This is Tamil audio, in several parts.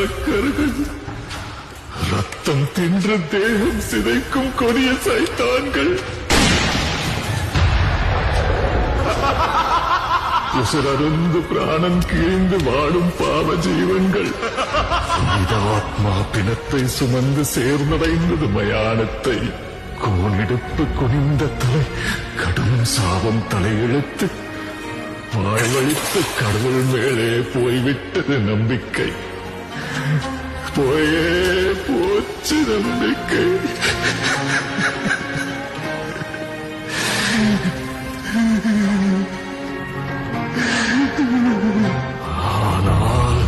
அரக்கர்கள், ரத்தம் தின்று தேகம் சிதைக்கும் கொடிய சைத்தான்கள், உசுரருந்து பிராணம் கிழிந்து வாடும் பாவ ஜீவன்கள், ஆத்மா பிணத்தை சுமந்து சேர்ந்தடைந்தது மயானத்தை. கோனிடுப்பு குனிந்த தலை கடும் சாபம் தலையெழுத்து வாழ்வழித்து கடவுள் மேலே போய்விட்டது நம்பிக்கை. போயே போச்சு நம்பிக்கை. ஆனால்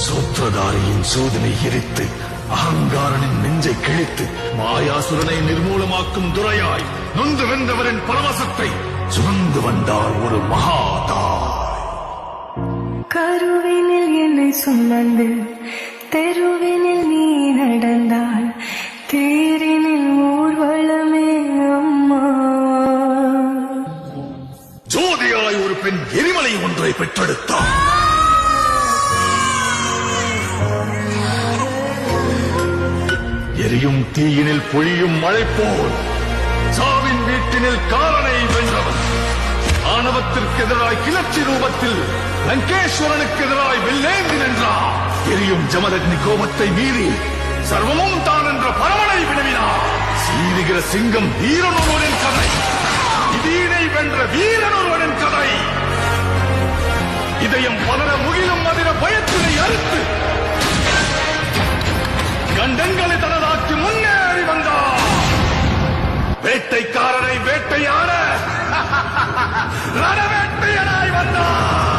சூத்திரதாரியின் சோதனை எரித்து அகங்காரனின் நெஞ்சை கிழித்து மாயாசுரனை நிர்மூலமாக்கும் துரையாய் நொந்து வென்றவரின் பரவசத்தை சுமந்து வந்தார் ஒரு மகாதாய். கருவினில் என்னை சுமந்து தெருவினில் நீ நடந்தால் தேரினில் ஊர்வலமே அம்மா. ஜோதியாய் ஒரு பெண் எரிமலை ஒன்றை பெற்றெடுத்தார். எரியும் தீயினில் பொழியும் மழை போல் சாவின் வீட்டினில் காலனை வென்றவன். ஆணவத்திற்கு எதிராய் கிளர்ச்சி ரூபத்தில் லங்கேஸ்வரனுக்கு எதிராய் வெள்ளேந்தி நின்றார். எரியும் ஜமதக்னி கோபத்தை மீறி சர்வமும் தான் என்ற பரமனை வினவினார். சீரிகிற சிங்கம் வீரனொருவனின் கதை, இதீனை வென்ற வீரனொருவனின் கதை. இதயம் பலர முகிலும் அதிர பயத்தினை அறுத்து கண்டங்களை தனதாக்கி முன்னேறி வந்தார். வேட்டைக்காரரை வேட்டையாட ரணவேட்டையனாய் வந்தார்.